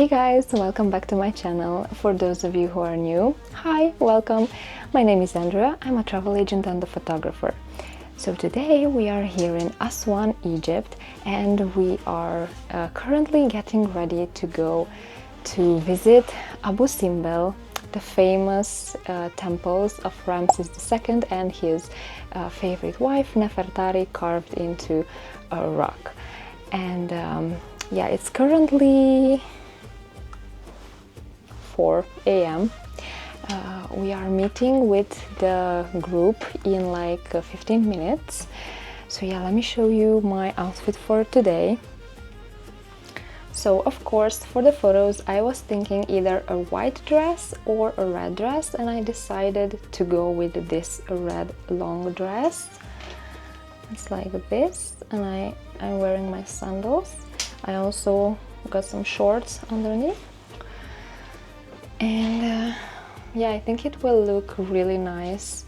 Hey guys, welcome back to my channel. For those of you who are new, hi, welcome. My name is Andrea, I'm a travel agent and a photographer. So today we are here in Aswan, Egypt, and we are currently getting ready to go to visit Abu Simbel, the famous temples of Ramses II and his favorite wife Nefertari carved into a rock. And yeah, it's currently 4 a.m. We are meeting with the group in like 15 minutes. So yeah, let me show you my outfit for today. So of course, for the photos I was thinking either a white dress or a red dress, and I decided to go with this red long dress. It's like this, and I'm wearing my sandals. I also got some shorts underneath. And yeah, I think it will look really nice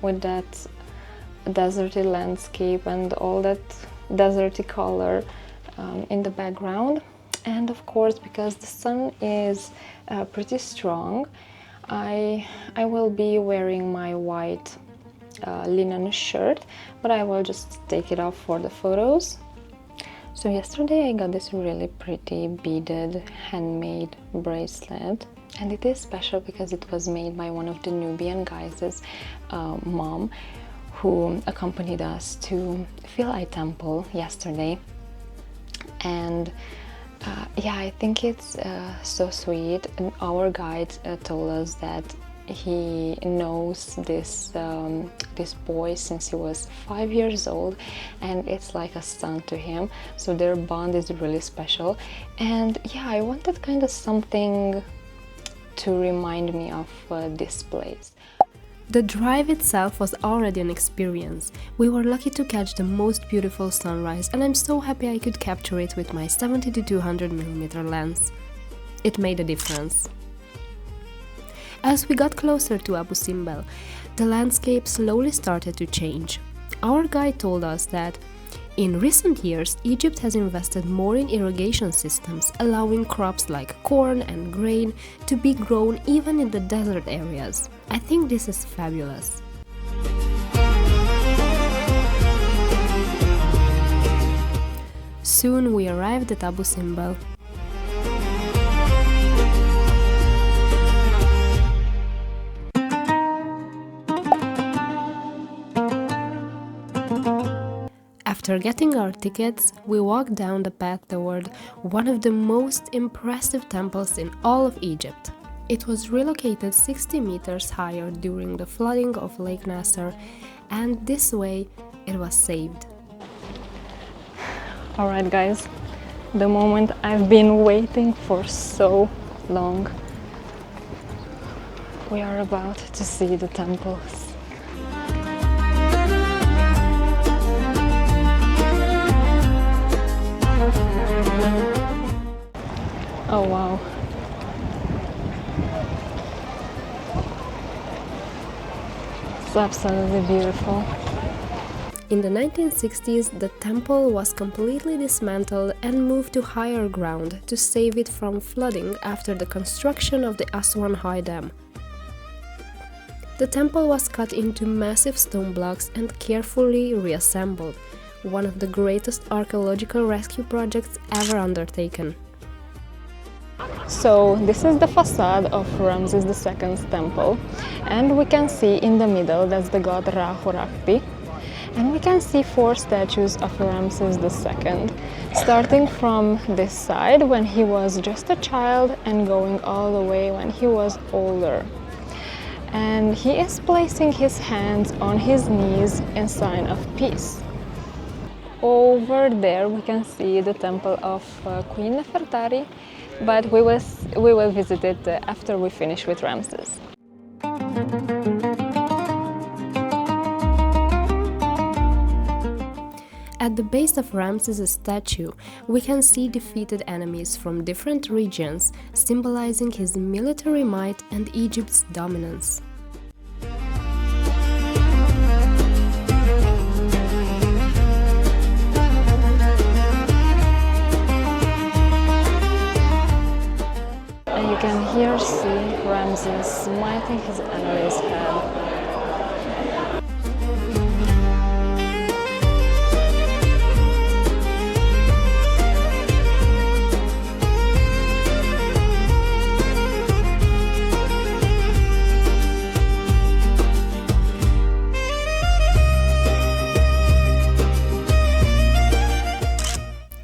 with that deserty landscape and all that deserty color in the background. And of course, because the sun is pretty strong, I will be wearing my white linen shirt, but I will just take it off for the photos. So yesterday I got this really pretty beaded handmade bracelet, and it is special because it was made by one of the Nubian guys' mom, who accompanied us to Philae Temple yesterday. And yeah, I think it's so sweet. And our guide told us that he knows this boy since he was 5 years old, and it's like a son to him, so their bond is really special. And yeah, I wanted kind of something to remind me of this place. The drive itself was already an experience. We were lucky to catch the most beautiful sunrise, and I'm so happy I could capture it with my 70-200mm lens. It made a difference. As we got closer to Abu Simbel, the landscape slowly started to change. Our guide told us that in recent years, Egypt has invested more in irrigation systems, allowing crops like corn and grain to be grown even in the desert areas. I think this is fabulous. Soon we arrived at Abu Simbel. After getting our tickets, we walked down the path toward one of the most impressive temples in all of Egypt. It was relocated 60 meters higher during the flooding of Lake Nasser, and this way it was saved. Alright guys, the moment I've been waiting for so long. We are about to see the temples. Oh wow. It's absolutely beautiful. In the 1960s, the temple was completely dismantled and moved to higher ground to save it from flooding after the construction of the Aswan High Dam. The temple was cut into massive stone blocks and carefully reassembled, one of the greatest archaeological rescue projects ever undertaken. So this is the facade of Ramses II's temple, and we can see in the middle that's the god Ra-Horakhti, and we can see 4 statues of Ramses II, starting from this side when he was just a child and going all the way when he was older. And he is placing his hands on his knees in sign of peace. Over there we can see the temple of Queen Nefertari, but we will visit it after we finish with Ramses. At the base of Ramses' statue, we can see defeated enemies from different regions, symbolizing his military might and Egypt's dominance. think his enemies had.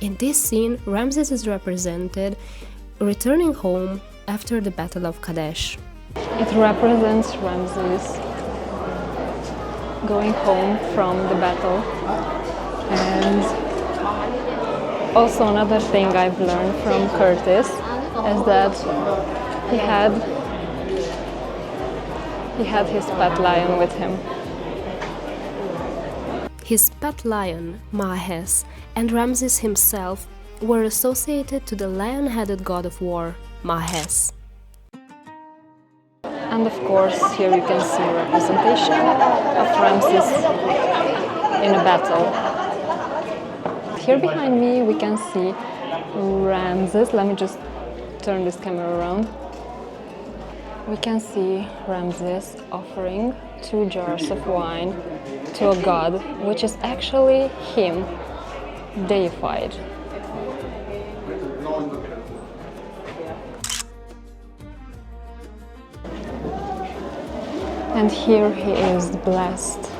In this scene, Ramses is represented returning home after the Battle of Kadesh. It represents Ramses going home from the battle. And also another thing I've learned from Curtis is that he had his pet lion with him. His pet lion, Mahes, and Ramses himself were associated to the lion-headed god of war, Mahes. And of course, here you can see a representation of Ramses in a battle. Here behind me we can see Ramses. Let me just turn this camera around. We can see Ramses offering 2 jars of wine to a god, which is actually him, deified. And here he is blessed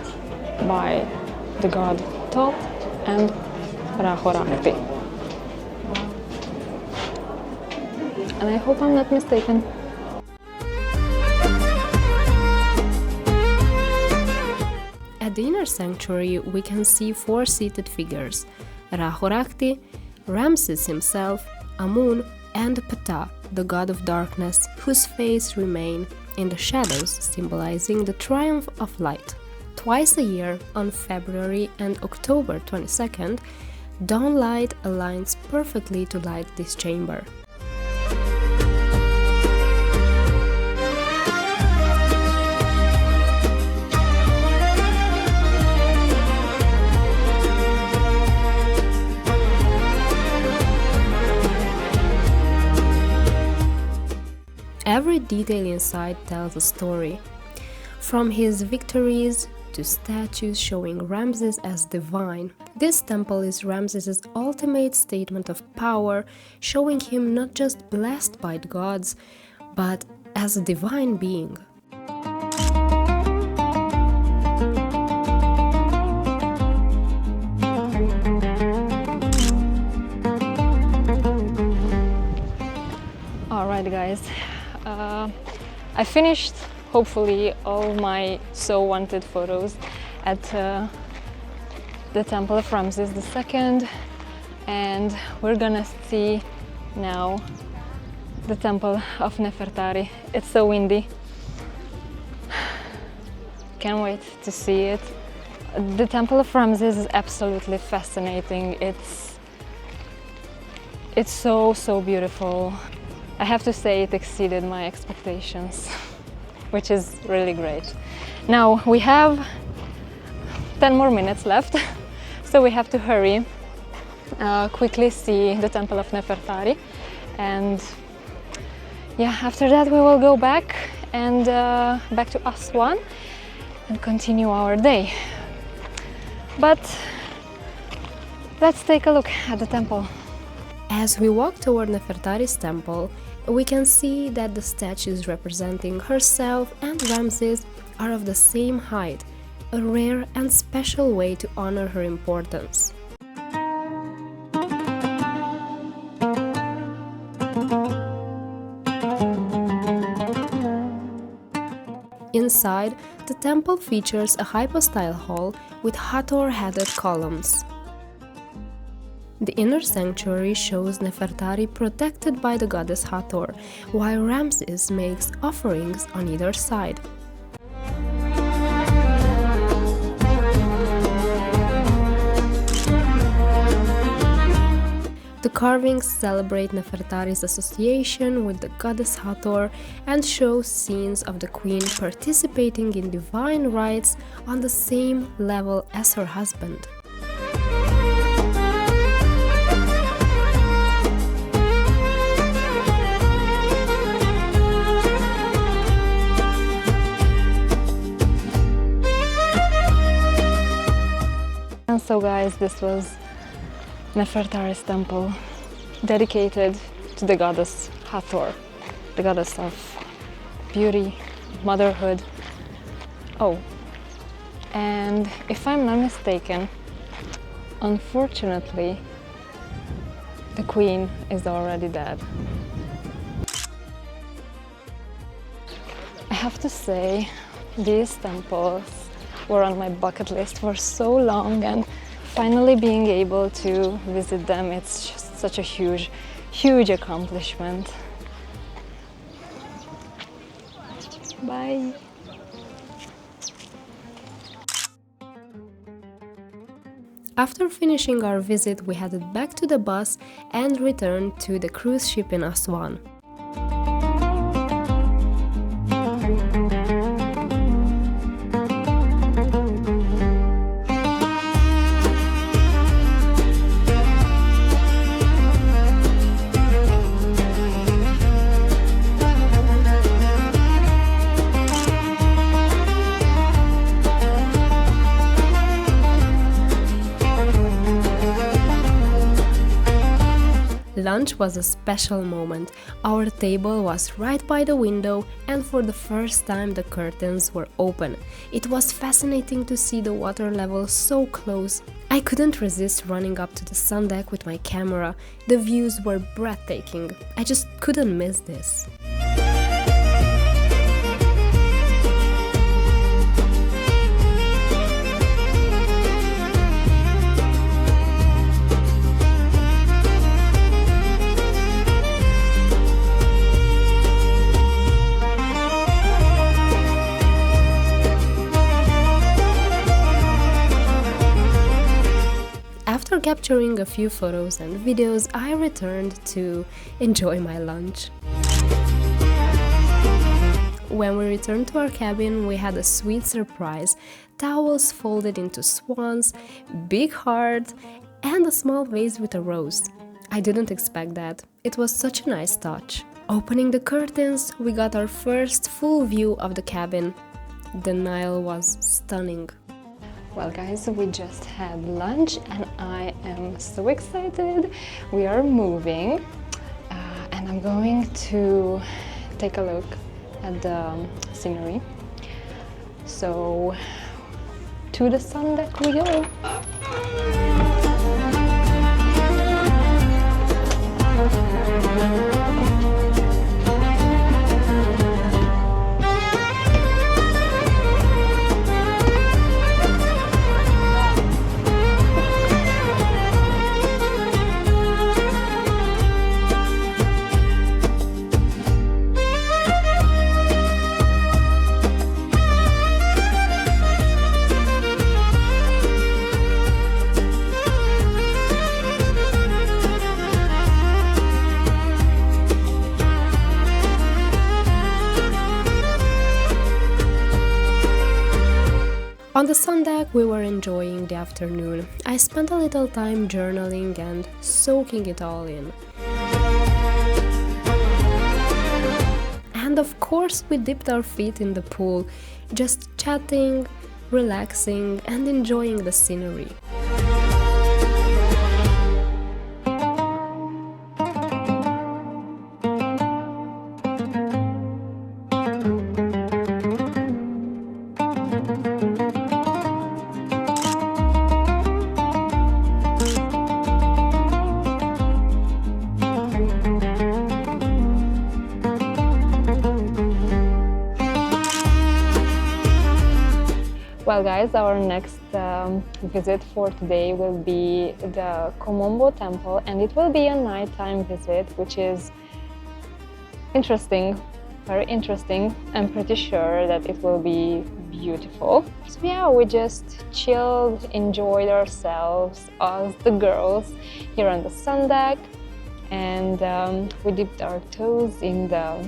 by the god Thoth and Rahorakti. And I hope I'm not mistaken. At the inner sanctuary, we can see 4 seated figures: Rahorakti, Ramses himself, Amun, and Ptah, the god of darkness, whose face remain in the shadows, symbolizing the triumph of light. Twice a year, on February and October 22nd, dawn light aligns perfectly to light this chamber. Every detail inside tells a story. From his victories to statues showing Ramses as divine. This temple is Ramses's ultimate statement of power, showing him not just blessed by the gods, but as a divine being. Alright guys, I finished hopefully all my so wanted photos at the Temple of Ramses II, and we're gonna see now the Temple of Nefertari. It's so windy. Can't wait to see it. The Temple of Ramses is absolutely fascinating. It's so beautiful. I have to say it exceeded my expectations, which is really great. Now we have 10 more minutes left, so we have to hurry, quickly see the Temple of Nefertari, and yeah, after that we will go back and back to Aswan and continue our day. But let's take a look at the temple. As we walk toward Nefertari's temple, we can see that the statues representing herself and Ramses are of the same height, a rare and special way to honor her importance. Inside, the temple features a hypostyle hall with Hathor-headed columns. The inner sanctuary shows Nefertari protected by the goddess Hathor, while Ramses makes offerings on either side. The carvings celebrate Nefertari's association with the goddess Hathor and show scenes of the queen participating in divine rites on the same level as her husband. So guys, this was Nefertari's temple, dedicated to the goddess Hathor, the goddess of beauty, motherhood. Oh, and if I'm not mistaken, unfortunately, the queen is already dead. I have to say, these temples were on my bucket list for so long, and finally being able to visit them, it's just such a huge, huge accomplishment. Bye. After finishing our visit, we headed back to the bus and returned to the cruise ship in Aswan. Lunch was a special moment. Our table was right by the window, and for the first time the curtains were open. It was fascinating to see the water level so close. I couldn't resist running up to the sun deck with my camera. The views were breathtaking. I just couldn't miss this. After capturing a few photos and videos, I returned to enjoy my lunch. When we returned to our cabin, we had a sweet surprise: towels folded into swans, big heart, and a small vase with a rose. I didn't expect that. It was such a nice touch. Opening the curtains, we got our first full view of the cabin. The Nile was stunning. Well guys, we just had lunch and I am so excited. We are moving and I'm going to take a look at the scenery. So to the sun deck we go. On the sun deck, we were enjoying the afternoon. I spent a little time journaling and soaking it all in. And of course, we dipped our feet in the pool, just chatting, relaxing, and enjoying the scenery. Well guys, our next visit for today will be the Kom Ombo temple, and it will be a nighttime visit, which is interesting, very interesting. I'm pretty sure that it will be beautiful. So yeah, we just chilled, enjoyed ourselves, us the girls, here on the sun deck, and we dipped our toes in the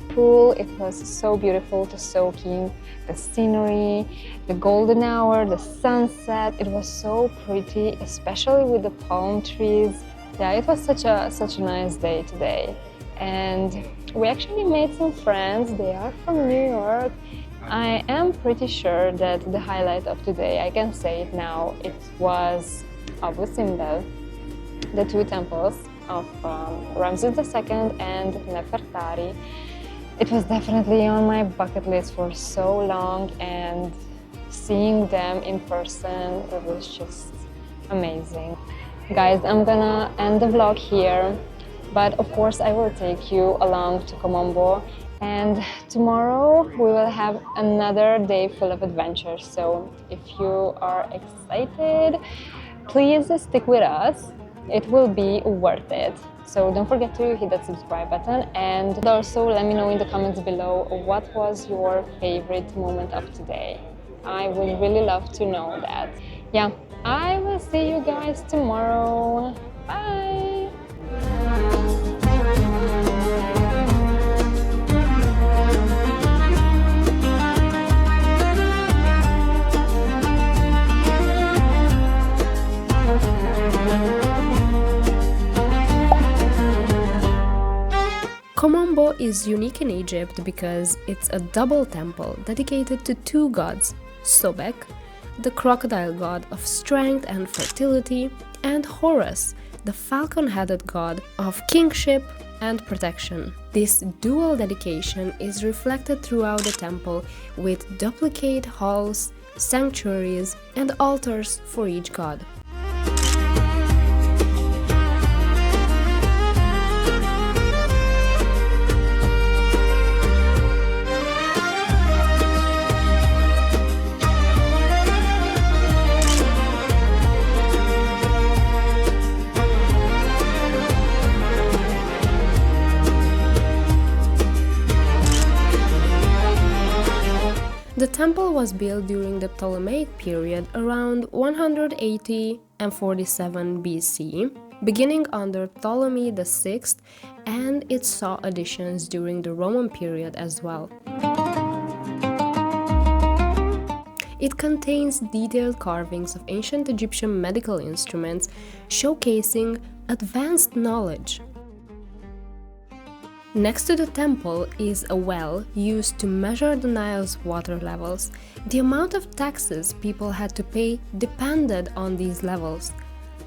pool. It was so beautiful to soak in the scenery, the golden hour, the sunset. It was so pretty, especially with the palm trees. Yeah, it was such a nice day today. And we actually made some friends. They are from New York. I am pretty sure that the highlight of today, I can say it now, it was Abu Simbel, the two temples of Ramses II and Nefertari. It was definitely on my bucket list for so long, and seeing them in person, it was just amazing. Guys, I'm gonna end the vlog here, but of course I will take you along to Kom Ombo, and tomorrow we will have another day full of adventures. So if you are excited, please stick with us. It will be worth it. So don't forget to hit that subscribe button, and also let me know in the comments below what was your favorite moment of today. I would really love to know that. Yeah, I will see you guys tomorrow. Bye! Kom Ombo is unique in Egypt because it's a double temple dedicated to two gods, Sobek, the crocodile god of strength and fertility, and Horus, the falcon-headed god of kingship and protection. This dual dedication is reflected throughout the temple with duplicate halls, sanctuaries, and altars for each god. The temple was built during the Ptolemaic period around 180 and 47 BC, beginning under Ptolemy VI, and it saw additions during the Roman period as well. It contains detailed carvings of ancient Egyptian medical instruments, showcasing advanced knowledge. Next to the temple is a well used to measure the Nile's water levels. The amount of taxes people had to pay depended on these levels.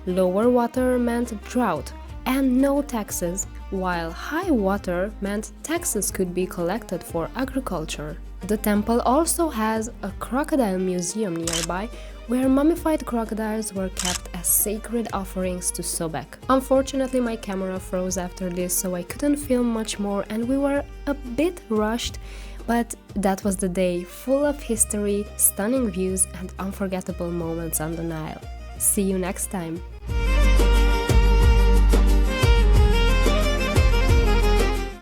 Lower water meant drought and no taxes, while high water meant taxes could be collected for agriculture. The temple also has a crocodile museum nearby, where mummified crocodiles were kept as sacred offerings to Sobek. Unfortunately, my camera froze after this, so I couldn't film much more, and we were a bit rushed, but that was the day, full of history, stunning views, and unforgettable moments on the Nile. See you next time!